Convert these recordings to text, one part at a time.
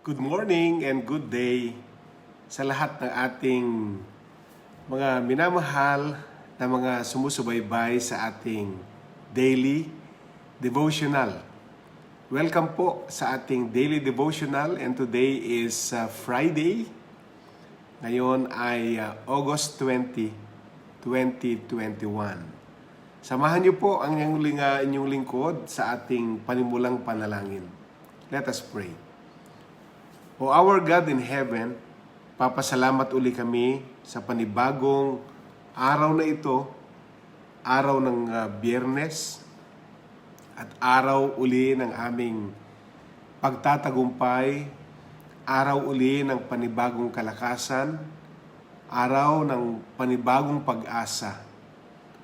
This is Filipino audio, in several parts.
Good morning and good day sa lahat ng ating mga minamahal na mga sumusubaybay sa ating daily devotional. Welcome po sa ating daily devotional, and today is Friday. Ngayon ay August 20, 2021. Samahan niyo po ang inyong lingkod sa ating panimulang panalangin. Let us pray. O our God in heaven, papasalamat uli kami sa panibagong araw na ito, araw ng Biyernes, at araw uli ng aming pagtatagumpay, araw uli ng panibagong kalakasan, araw ng panibagong pag-asa,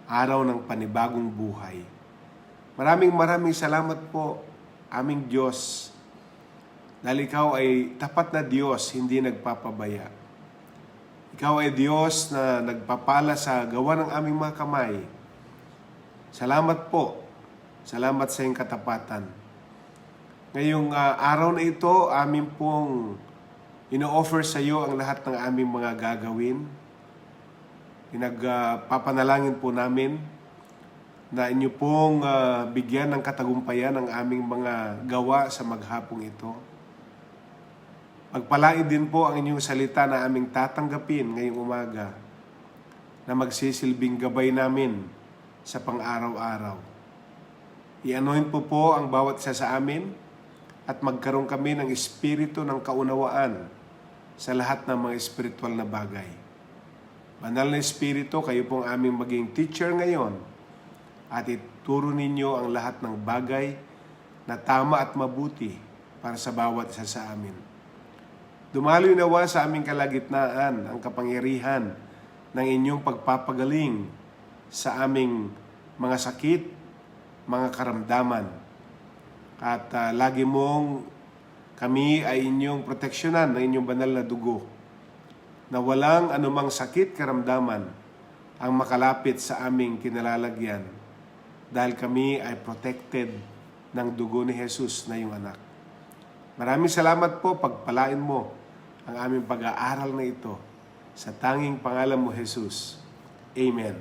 araw ng panibagong buhay. Maraming salamat po, aming Diyos, dahil ikaw ay tapat na Diyos, hindi nagpapabaya. Ikaw ay Diyos na nagpapala sa gawa ng aming mga kamay. Salamat po. Salamat sa iyong katapatan. Ngayong araw na ito, amin pong ino-offer sa iyo ang lahat ng aming mga gagawin. Pinagpapanalangin po namin na inyo pong bigyan ng katagumpayan ang aming mga gawa sa maghapong ito. Pagpalain din po ang inyong salita na aming tatanggapin ngayong umaga na magsisilbing gabay namin sa pang-araw-araw. I-anoint po ang bawat isa sa amin at magkaroon kami ng espiritu ng kaunawaan sa lahat ng mga espiritual na bagay. Banal na Espiritu, kayo pong aming maging teacher ngayon at ituro ninyo ang lahat ng bagay na tama at mabuti para sa bawat isa sa amin. Dumaloy nawa sa aming kalagitnaan ang kapangyarihan ng inyong pagpapagaling sa aming mga sakit, mga karamdaman. At lagi mong kami ay inyong proteksyonan ng inyong banal na dugo, na walang anumang sakit, karamdaman ang makalapit sa aming kinalalagyan dahil kami ay protected ng dugo ni Jesus na iyong anak. Maraming salamat po, pagpalain mo ang aming pag-aaral na ito sa tanging pangalan mo, Jesus. Amen.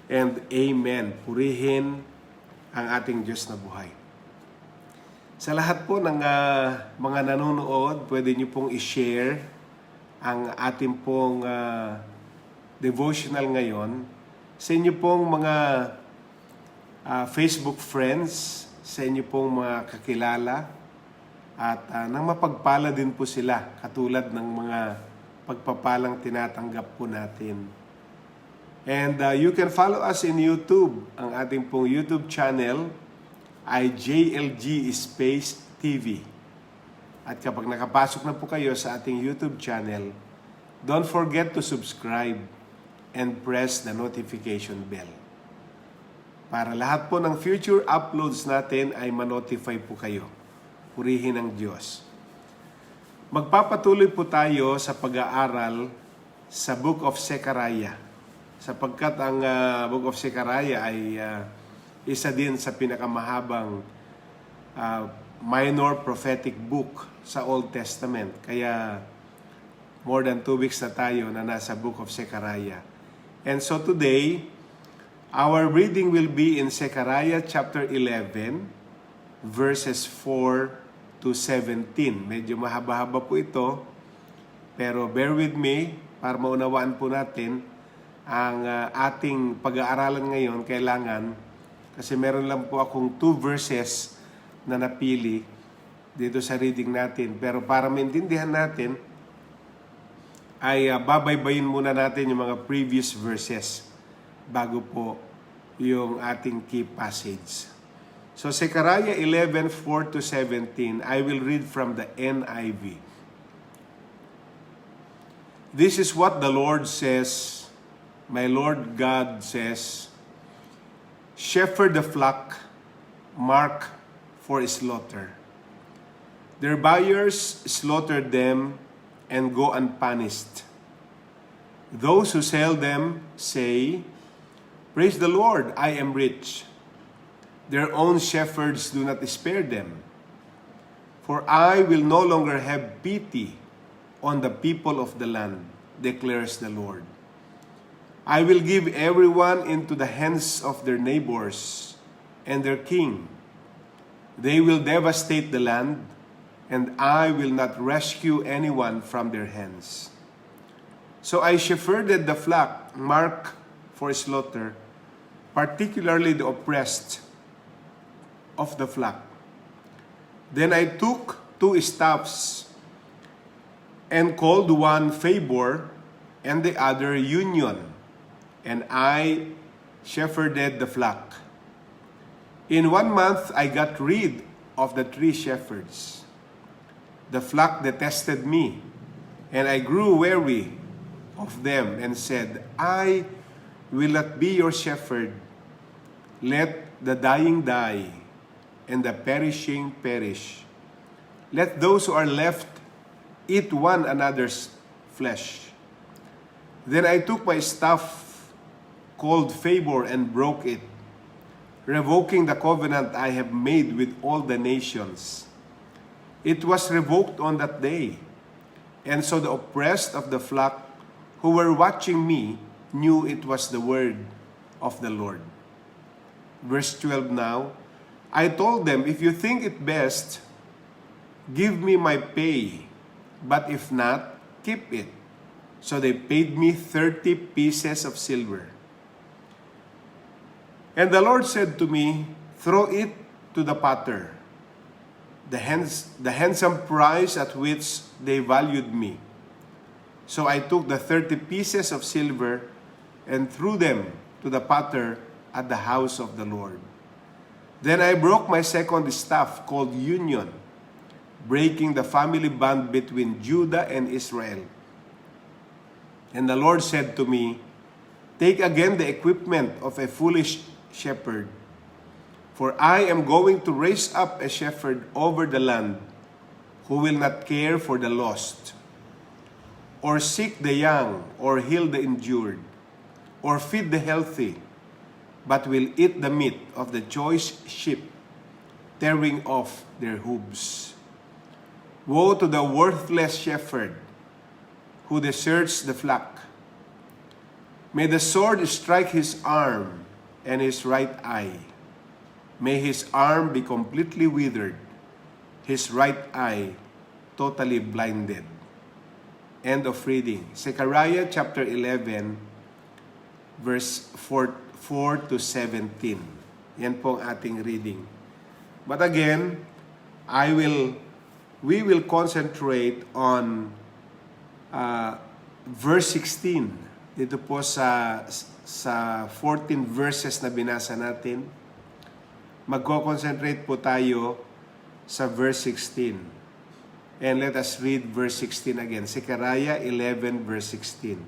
And Amen. Purihin ang ating Diyos na buhay. Sa lahat po ng mga nanonood, pwede niyo pong i-share ang ating pong devotional ngayon sa inyo pong mga Facebook friends, sa inyo pong mga kakilala, at nang mapagpala din po sila katulad ng mga pagpapalang tinatanggap po natin. And you can follow us in YouTube. Ang ating pong YouTube channel ay JLG Space TV. At kapag nakapasok na po kayo sa ating YouTube channel, don't forget to subscribe and press the notification bell. Para lahat po ng future uploads natin ay ma-notify po kayo. Purihin ang Diyos. Magpapatuloy po tayo sa pag-aaral sa Book of Zechariah. Sapagkat ang Book of Zechariah ay isa din sa pinakamahabang minor prophetic book sa Old Testament. Kaya more than 2 weeks na tayo na nasa Book of Zechariah. And so today, our reading will be in Zechariah chapter 11, verses 4 to 17. Medyo mahaba-haba po ito, pero bear with me para maunawaan po natin ang ating pag-aaralan ngayon. Kailangan, kasi meron lang po akong 2 verses na napili dito sa reading natin. Pero para maintindihan natin, ay babaybayin muna natin yung mga previous verses bago po yung ating key passage. So, Zechariah 11, 4 to 17, I will read from the NIV. This is what the Lord says, my Lord God says, shepherd the flock, mark for slaughter. Their buyers slaughtered them and go unpunished. Those who sell them say, praise the Lord, I am rich. Their own shepherds do not spare them. For I will no longer have pity on the people of the land, declares the Lord. I will give everyone into the hands of their neighbors and their king. They will devastate the land, and I will not rescue anyone from their hands. So I shepherded the flock marked for slaughter, particularly the oppressed of the flock. Then I took 2 staffs and called one Favor and the other Union, and I shepherded the flock. In 1 month I got rid of the 3 shepherds. The flock detested me, and I grew weary of them and said, I will not be your shepherd. Let the dying die, and the perishing perish. Let those who are left eat one another's flesh. Then I took my staff called Favor and broke it, revoking the covenant I have made with all the nations. It was revoked on that day, and so the oppressed of the flock who were watching me knew it was the word of the Lord. Verse 12 now, I told them, if you think it best, give me my pay, but if not, keep it. So they paid me 30 pieces of silver. And the Lord said to me, throw it to the potter, the handsome price at which they valued me. So I took the 30 pieces of silver and threw them to the potter at the house of the Lord. Then I broke my second staff called Union, breaking the family bond between Judah and Israel. And the Lord said to me, take again the equipment of a foolish shepherd, for I am going to raise up a shepherd over the land who will not care for the lost, or seek the young, or heal the injured, or feed the healthy, but will eat the meat of the choice sheep, tearing off their hooves. Woe to the worthless shepherd who deserts the flock. May the sword strike his arm and his right eye. May his arm be completely withered, his right eye totally blinded. End of reading. Zechariah chapter 11, verse 4 to 17. Yan po ang ating reading. But again, we will concentrate on verse 16. Dito po sa 14 verses na binasa natin. Magko-concentrate po tayo sa verse 16. And let us read verse 16 again. Zechariah 11 verse 16.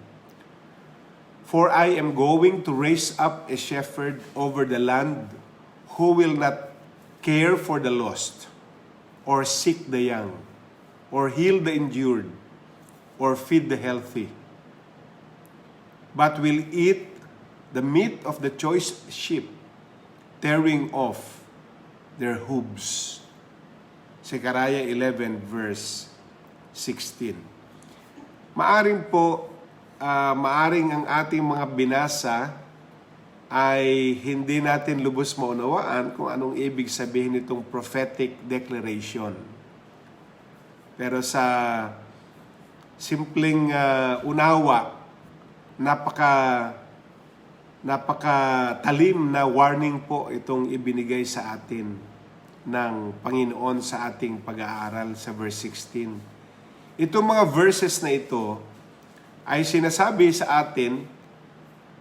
For I am going to raise up a shepherd over the land who will not care for the lost, or seek the young, or heal the injured, or feed the healthy, but will eat the meat of the choice sheep, tearing off their hooves. Zechariah 11 verse 16. Maaring ang ating mga binasa ay hindi natin lubos maunawaan kung anong ibig sabihin nitong prophetic declaration. Pero sa simpleng unawa, napaka-talim na warning po itong ibinigay sa atin ng Panginoon sa ating pag-aaral sa verse 16. Itong mga verses na ito ay sinasabi sa atin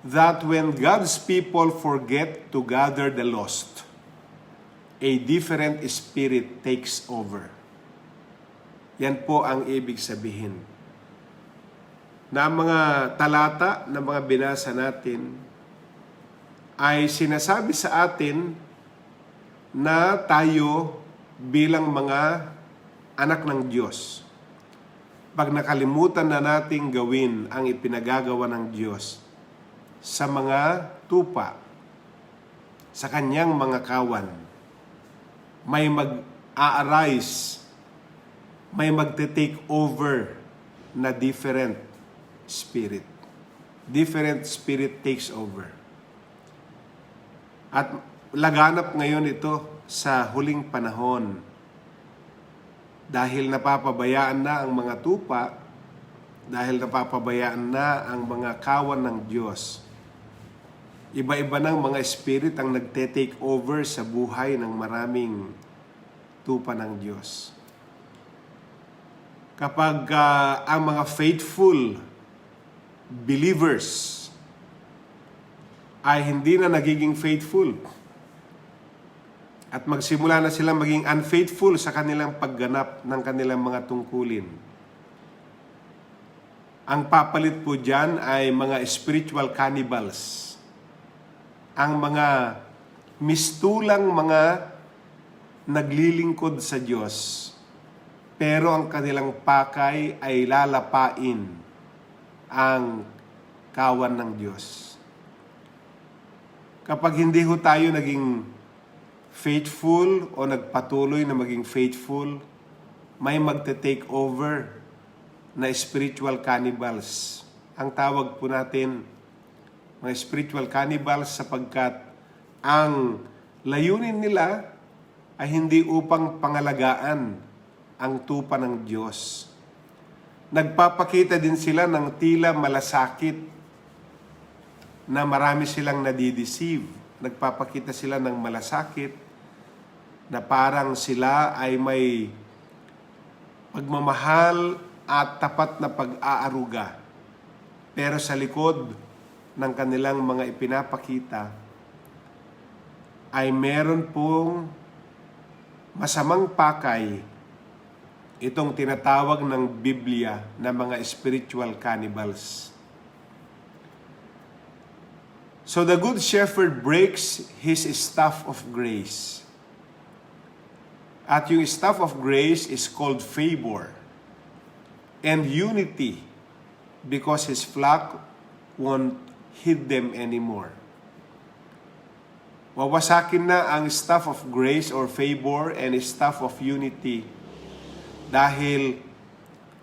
that when God's people forget to gather the lost, a different spirit takes over. Yan po ang ibig sabihin. Na mga talata na mga binasa natin ay sinasabi sa atin na tayo bilang mga anak ng Diyos, pag nakalimutan na nating gawin ang ipinagagawa ng Diyos sa mga tupa, sa kanyang mga kawan, may mag-a-arise may magte-take over na different spirit. Different spirit takes over. At laganap ngayon ito sa huling panahon. Dahil napapabayaan na ang mga tupa, dahil napapabayaan na ang mga kawan ng Diyos. Iba-iba ng mga spirit ang nagte-take over sa buhay ng maraming tupa ng Diyos. Kapag ang mga faithful believers ay hindi na nagiging faithful at magsimula na silang maging unfaithful sa kanilang pagganap ng kanilang mga tungkulin, ang papalit po dyan ay mga spiritual cannibals. Ang mga mistulang mga naglilingkod sa Diyos, pero ang kanilang pakay ay lalapain ang kawan ng Diyos. Kapag hindi ho tayo naging faithful o nagpatuloy na maging faithful, may magte-take over na spiritual cannibals. Ang tawag po natin, mga spiritual cannibals, sapagkat ang layunin nila ay hindi upang pangalagaan ang tupa ng Diyos. Nagpapakita din sila ng tila malasakit na marami silang nadideceive. Nagpapakita sila ng malasakit na parang sila ay may pagmamahal at tapat na pag-aaruga. Pero sa likod ng kanilang mga ipinapakita ay meron pong masamang pakay, itong tinatawag ng Biblia na mga spiritual cannibals. So the Good Shepherd breaks his staff of grace. At yung staff of grace is called favor and unity, because his flock won't heed them anymore. Wawasakin na ang staff of grace or favor and staff of unity dahil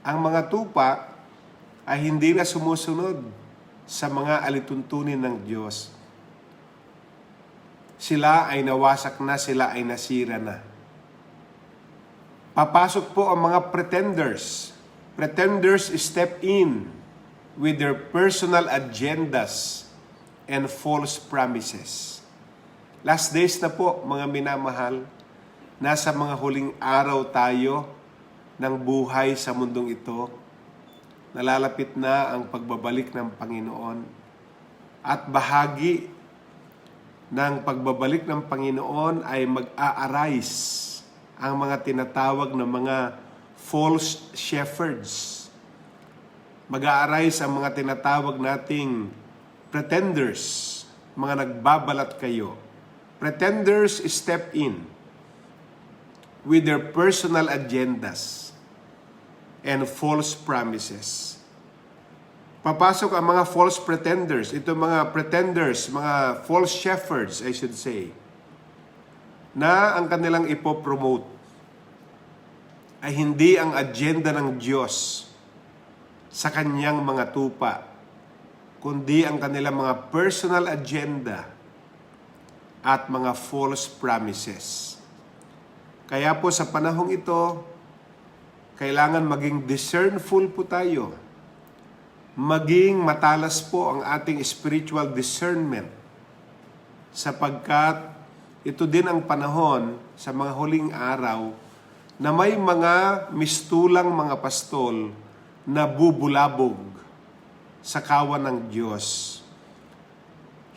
ang mga tupa ay hindi na sumusunod sa mga alituntunin ng Diyos. Sila ay nawasak na, sila ay nasira na. Papasok po ang mga pretenders. Pretenders step in with their personal agendas and false promises. Last days na po, mga minamahal, nasa mga huling araw tayo ng buhay sa mundong ito. Nalalapit na ang pagbabalik ng Panginoon. At bahagi ng pagbabalik ng Panginoon ay mag-a-arise ang mga tinatawag na mga false shepherds. Mag-a-arise ang mga tinatawag nating pretenders, mga nagbabalat kayo. Pretenders step in with their personal agendas and false promises. Papasok ang mga false pretenders. Ito mga pretenders, mga false shepherds, I should say, na ang kanilang ipopromote ay hindi ang agenda ng Diyos sa kanyang mga tupa, kundi ang kanilang mga personal agenda at mga false promises. Kaya po sa panahong ito, kailangan maging discernful po tayo. Maging matalas po ang ating spiritual discernment, sapagkat ito din ang panahon sa mga huling araw na may mga mistulang mga pastol na bubulabog sa kawan ng Diyos.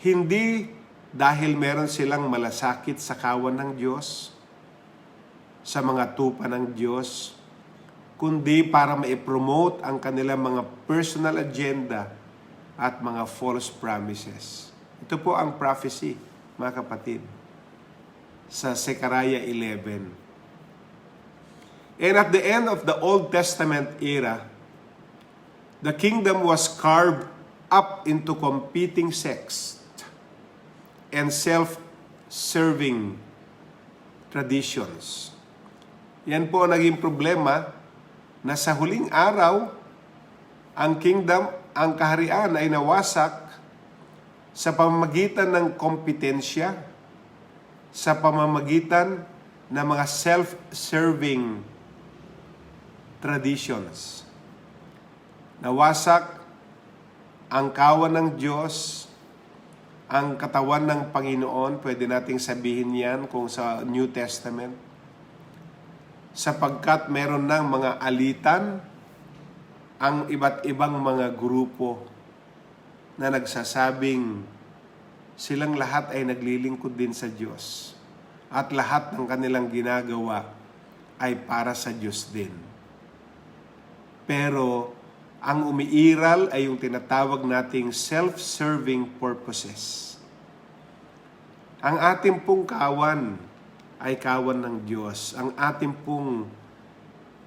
Hindi dahil meron silang malasakit sa kawan ng Diyos, sa mga tupa ng Diyos, kundi para ma-promote ang kanilang mga personal agenda at mga false promises. Ito po ang prophecy, mga kapatid, sa Zechariah 11. And at the end of the Old Testament era, the kingdom was carved up into competing sects and self-serving traditions. Yan po ang naging problema na sa huling araw, ang kingdom, ang kaharian ay nawasak sa pamamagitan ng kompetensya, sa pamamagitan ng mga self-serving traditions. Nawasak ang kawan ng Diyos, ang katawan ng Panginoon, pwede nating sabihin yan kung sa New Testament, sapagkat meron ng mga alitan ang iba't ibang mga grupo na nagsasabing silang lahat ay naglilingkod din sa Diyos at lahat ng kanilang ginagawa ay para sa Diyos din. Pero ang umiiral ay yung tinatawag nating self-serving purposes. Ang ating pong kawan ay kawan ng Diyos. Ang ating pong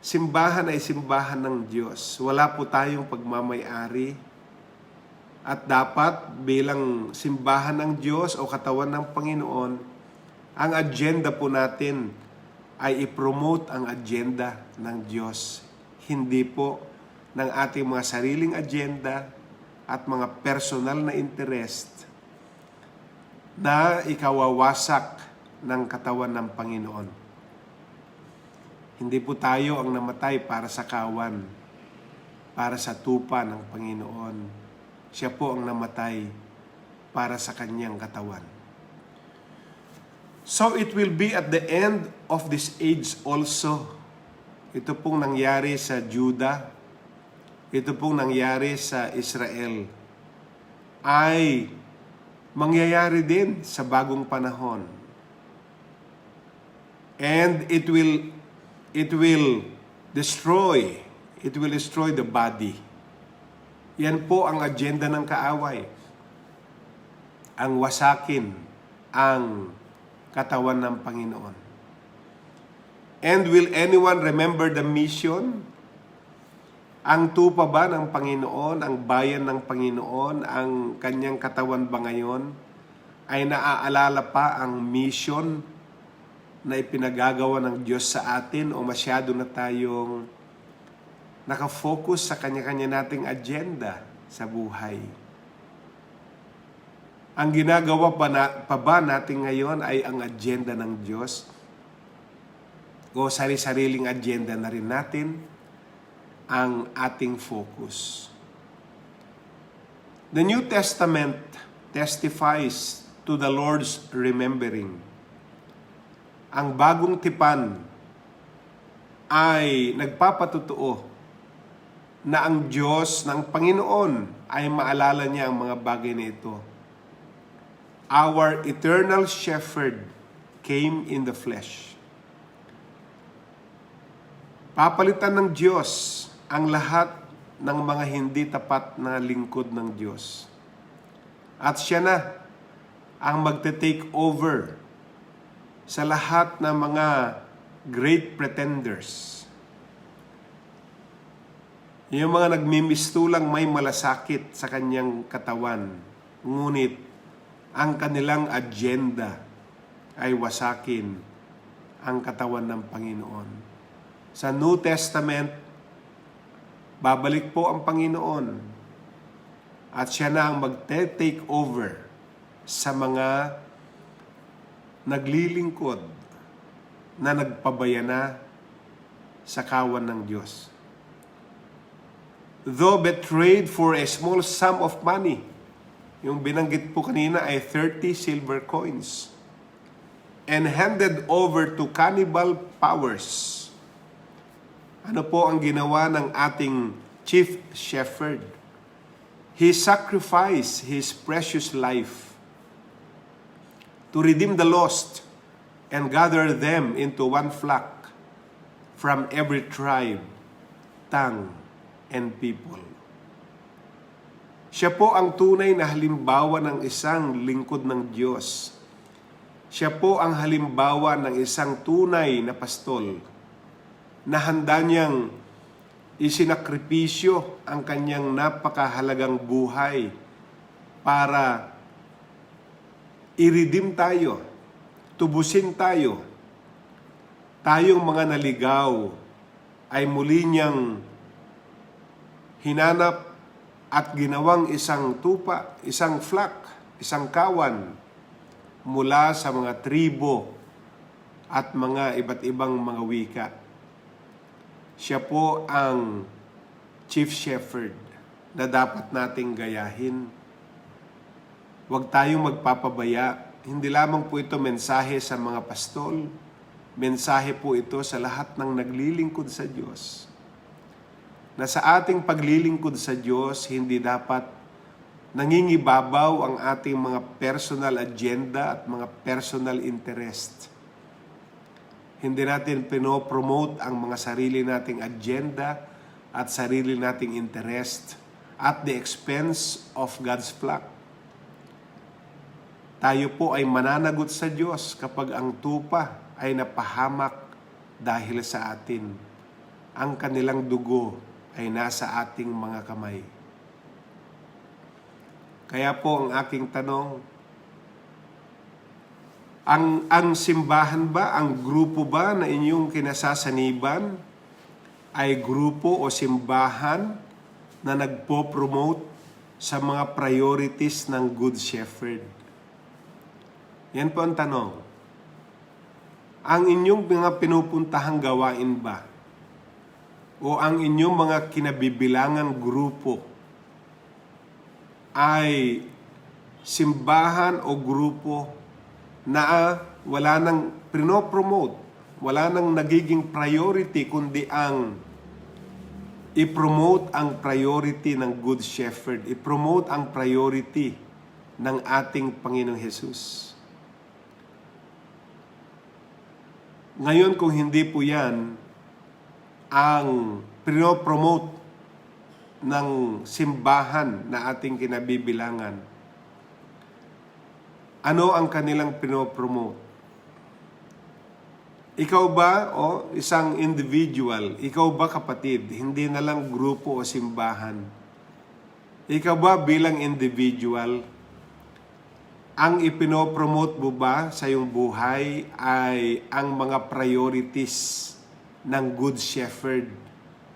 simbahan ay simbahan ng Diyos. Wala po tayong pagmamay-ari. At dapat bilang simbahan ng Diyos o katawan ng Panginoon, ang agenda po natin ay i-promote ang agenda ng Diyos. Hindi po ng ating mga sariling agenda at mga personal na interest na ikawawasak ng katawan ng Panginoon. Hindi po tayo ang namatay para sa kawan, para sa tupa ng Panginoon. Siya po ang namatay para sa kanyang katawan. So it will be at the end of this age also. Ito pong nangyari sa Juda, ito pong nangyari sa Israel, ay mangyayari din sa bagong panahon. And it will destroy the body. Yan po ang agenda ng kaaway. Ang wasakin ang katawan ng Panginoon. And will anyone remember the mission? Ang tupa ba ng Panginoon, ang bayan ng Panginoon, ang kanyang katawan ba ngayon, ay naaalala pa ang mission na ipinagagawa ng Diyos sa atin o masyado na tayong nakafocus sa kanya-kanya nating agenda sa buhay? Ang ginagawa pa ba natin ngayon ay ang agenda ng Diyos? O sari-sariling agenda na rin natin ang ating focus? The New Testament testifies to the Lord's remembering. Ang bagong tipan ay nagpapatutuo na ang Diyos ng Panginoon ay maalala niya ang mga bagay na ito. Our eternal shepherd came in the flesh. Papalitan ng Diyos ang lahat ng mga hindi tapat na lingkod ng Diyos. At siya na ang magte-take over sa lahat ng mga great pretenders. Yung mga nagmimistulang may malasakit sa kanyang katawan, ngunit ang kanilang agenda ay wasakin ang katawan ng Panginoon. Sa New Testament, babalik po ang Panginoon at siya na ang magte-take over sa mga naglilingkod na nagpabayana sa kawan ng Diyos. Though betrayed for a small sum of money, yung binanggit po kanina ay 30 silver coins, and handed over to cannibal powers. Ano po ang ginawa ng ating chief shepherd? He sacrificed his precious life to redeem the lost and gather them into one flock from every tribe, tongue, and people. Siya po ang tunay na halimbawa ng isang lingkod ng Diyos. Siya po ang halimbawa ng isang tunay na pastol na handa niyang isinakripisyo ang kanyang napakahalagang buhay para i-redeem tayo, tubusin tayo, tayong mga naligaw ay muli niyang hinanap at ginawang isang tupa, isang flock, isang kawan mula sa mga tribo at mga iba't ibang mga wika. Siya po ang Chief Shepherd na dapat nating gayahin. Huwag tayong magpapabaya. Hindi lamang po ito mensahe sa mga pastol. Mensahe po ito sa lahat ng naglilingkod sa Diyos. Na sa ating paglilingkod sa Diyos, hindi dapat nangingibabaw ang ating mga personal agenda at mga personal interest. Hindi natin pinopromote ang mga sarili nating agenda at sarili nating interest at the expense of God's flock. Tayo po ay mananagot sa Diyos kapag ang tupa ay napahamak dahil sa atin. Ang kanilang dugo ay nasa ating mga kamay. Kaya po ang aking tanong, ang simbahan ba, ang grupo ba na inyong kinasasaniban ay grupo o simbahan na nagpo-promote sa mga priorities ng Good Shepherd? Yan po ang tanong. Ang inyong mga pinupuntahang gawain ba o ang inyong mga kinabibilangang grupo ay simbahan o grupo na wala nang pinopromote, wala nang nagiging priority, kundi ang i-promote ang priority ng Good Shepherd, i-promote ang priority ng ating Panginoong Hesus. Ngayon, kung hindi po yan ang pinopromote ng simbahan na ating kinabibilangan, ano ang kanilang pinopromote? Ikaw ba o isang individual, ikaw ba kapatid, hindi na lang grupo o simbahan, ikaw ba bilang individual, ang ipinopromote mo ba sa iyong buhay ay ang mga priorities ng Good Shepherd,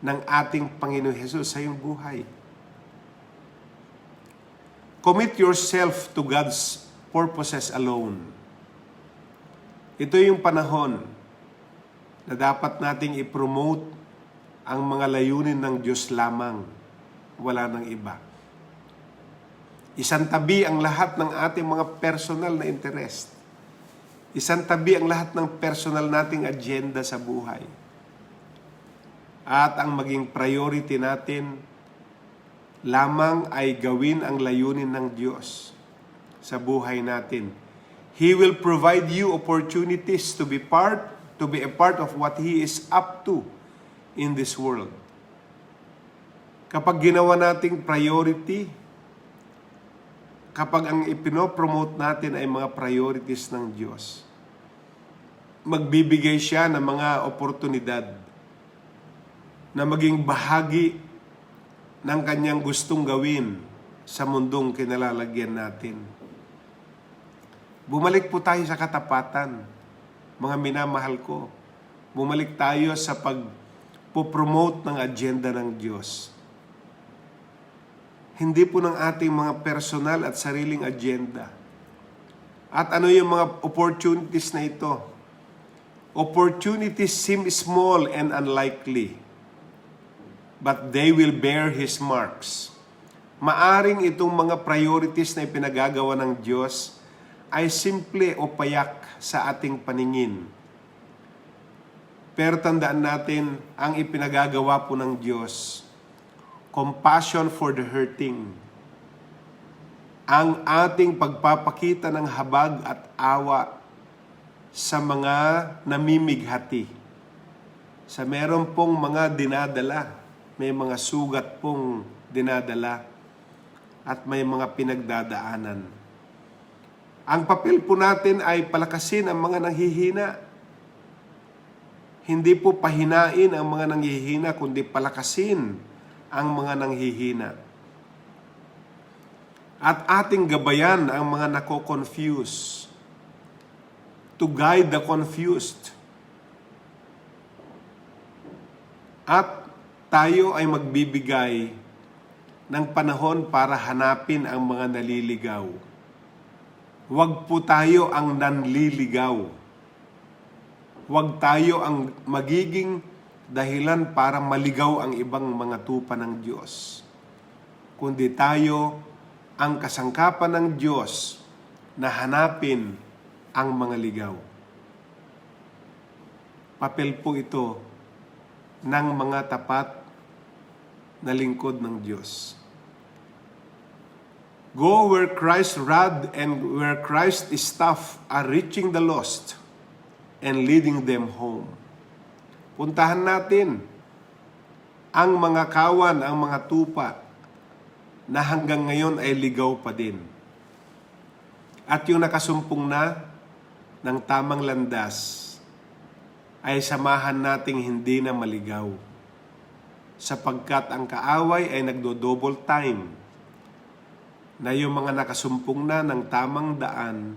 ng ating Panginoon Hesus sa iyong buhay? Commit yourself to God's purposes alone. Ito yung panahon na dapat nating i-promote ang mga layunin ng Diyos lamang, wala ng iba. Isantabi ang lahat ng ating mga personal na interest. Isantabi ang lahat ng personal nating agenda sa buhay. At ang maging priority natin lamang ay gawin ang layunin ng Diyos sa buhay natin. He will provide you opportunities to be a part of what He is up to in this world. Kapag ginawa nating priority, kapag ang ipinopromote natin ay mga priorities ng Diyos, magbibigay siya ng mga oportunidad na maging bahagi ng kanyang gustong gawin sa mundong kinalalagyan natin. Bumalik po tayo sa katapatan, mga minamahal ko. Bumalik tayo sa pagpopromote ng agenda ng Diyos. Hindi po ng ating mga personal at sariling agenda. At ano yung mga opportunities na ito? Opportunities seem small and unlikely, but they will bear His marks. Maaring itong mga priorities na ipinagagawa ng Diyos ay simple o payak sa ating paningin. Pero tandaan natin, ang ipinagagawa po ng Diyos, compassion for the hurting, ang ating pagpapakita ng habag at awa sa mga namimighati, sa meron pong mga dinadala, may mga sugat pong dinadala, at may mga pinagdadaanan. Ang papel po natin ay palakasin ang mga nanghihina. Hindi po pahinain ang mga nanghihina, kundi palakasin ang mga nanghihina. At ating gabayan ang mga nako-confuse, to guide the confused. At tayo ay magbibigay ng panahon para hanapin ang mga naliligaw. Huwag po tayo ang nanliligaw. Huwag tayo ang magiging dahilan para maligaw ang ibang mga tupa ng Diyos. Kundi tayo ang kasangkapan ng Diyos na hanapin ang mga ligaw. Papel po ito ng mga tapat na lingkod ng Diyos. Go where Christ's rod and where Christ's staff are reaching the lost and leading them home. Puntahan natin ang mga kawan, ang mga tupa na hanggang ngayon ay ligaw pa din. At yung nakasumpong na ng tamang landas ay samahan nating hindi na maligaw. Sapagkat ang kaaway ay nagdo-double time na yung mga nakasumpong na ng tamang daan,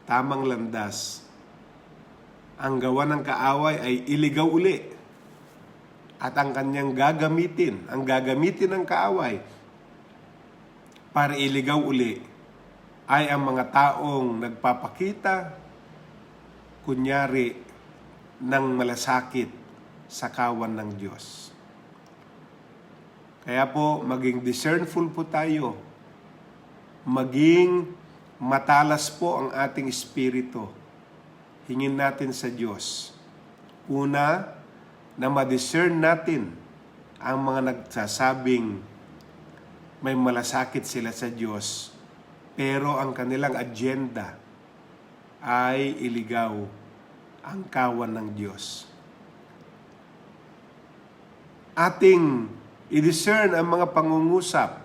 tamang landas, ang gawa ng kaaway ay iligaw uli. At ang kanyang gagamitin ng kaaway para iligaw uli ay ang mga taong nagpapakita, kunyari, ng malasakit sa kawan ng Diyos. Kaya po, maging discernful po tayo. Maging matalas po ang ating espiritu. Hingin natin sa Diyos. Una, na ma-discern natin ang mga nagsasabing may malasakit sila sa Diyos, pero ang kanilang agenda ay iligaw ang kawan ng Diyos. Ating i-discern ang mga pangungusap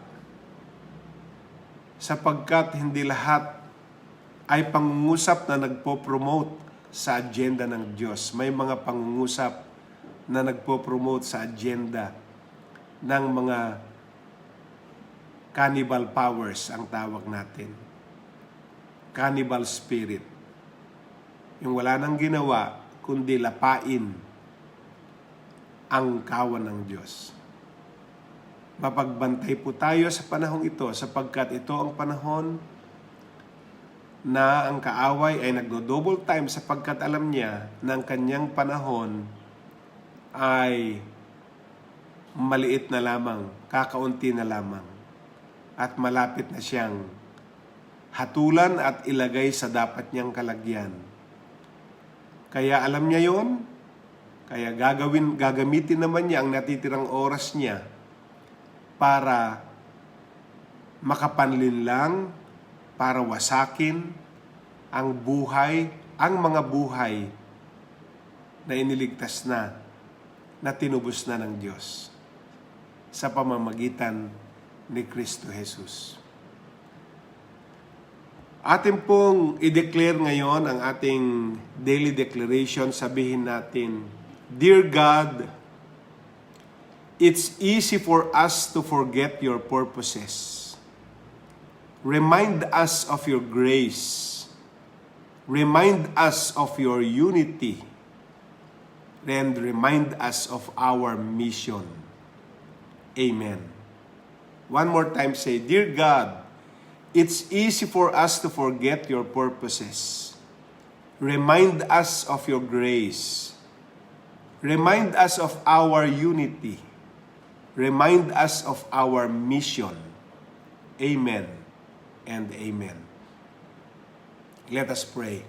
sapagkat hindi lahat ay pangungusap na nagpo-promote sa agenda ng Diyos. May mga pangungusap na nagpo-promote sa agenda ng mga cannibal powers ang tawag natin. Cannibal spirit. Yung wala nang ginawa kundi lapain ang kawan ng Diyos. Mapagbantay po tayo sa panahong ito sapagkat ito ang panahon na ang kaaway ay nagdo-double time sapagkat alam niya na ang kanyang panahon ay maliit na lamang, kakaunti na lamang at malapit na siyang hatulan at ilagay sa dapat niyang kalagyan. Kaya alam niya yon, kaya gagamitin naman niya ang natitirang oras niya para makapanlinlang, para wasakin ang buhay, ang mga buhay na iniligtas na tinubos na ng Diyos sa pamamagitan ni Kristo Jesus. Atin pong i-declare ngayon ang ating daily declaration. Sabihin natin, Dear God, it's easy for us to forget your purposes. Remind us of your grace. Remind us of your unity. And remind us of our mission. Amen. One more time say, Dear God, it's easy for us to forget your purposes. Remind us of your grace. Remind us of our unity. Remind us of our mission. Amen and amen. Let us pray.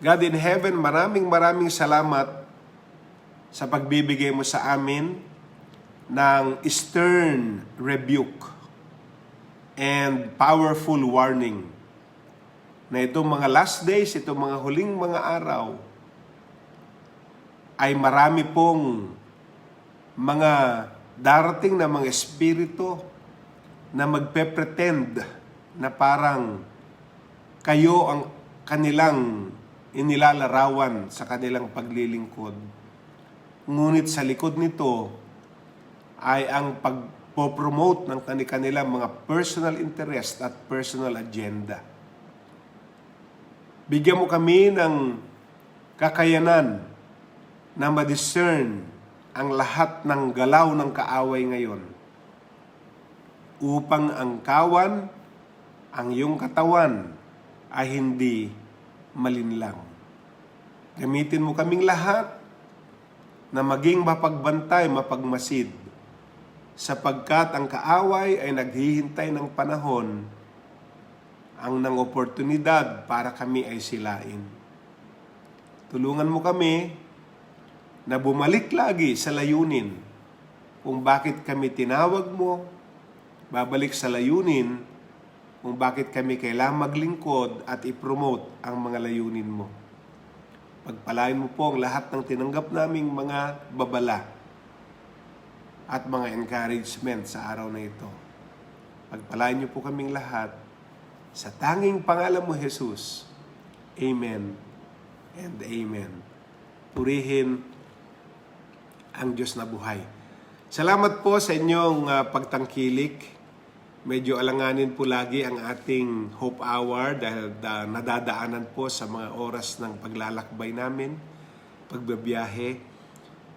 God in heaven, maraming salamat sa pagbibigay mo sa amin ng stern rebuke and powerful warning na itong mga last days, itong mga huling mga araw, ay marami pong mga darating na mga espiritu na magpe-pretend na parang kayo ang kanilang inilalarawan sa kanilang paglilingkod. Ngunit sa likod nito ay ang pagpo-promote ng kanilang mga personal interest at personal agenda. Bigyan mo kami ng kakayanan na ma-discern ang lahat ng galaw ng kaaway ngayon upang ang kawan, ang iyong katawan ay hindi malinlang. Gamitin mo kaming lahat na maging mapagbantay, mapagmasid, sapagkat ang kaaway ay naghihintay ng panahon ang ng oportunidad para kami ay silain. Tulungan mo kami na bumalik lagi sa layunin kung bakit kami tinawag mo, babalik sa layunin kung bakit kami kailangang maglingkod at i-promote ang mga layunin mo. Pagpalain mo po ang lahat ng tinanggap naming mga babala at mga encouragement sa araw na ito. Pagpalain niyo po kaming lahat sa tanging pangalan mo, Jesus. Amen and amen. Purihin ang Diyos na buhay. Salamat po sa inyong pagtangkilik. Medyo alanganin po lagi ang ating Hope Hour dahil nadadaanan po sa mga oras ng paglalakbay namin, pagbabiyahe.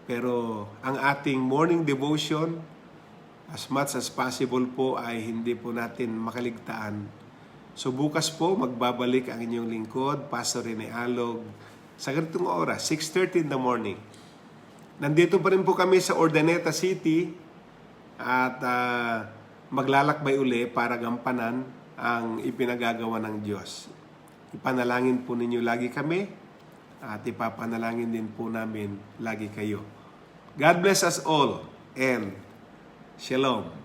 Pero ang ating morning devotion, as much as possible po ay hindi po natin makaligtaan. So bukas po magbabalik ang inyong lingkod, Pastor Rene Alog, sa ganitong oras, 6:30 in the morning. Nandito pa rin po kami sa Urdaneta City at maglalakbay uli para gampanan ang ipinagagawa ng Diyos. Ipanalangin po ninyo lagi kami at ipapanalangin din po namin lagi kayo. God bless us all and Shalom.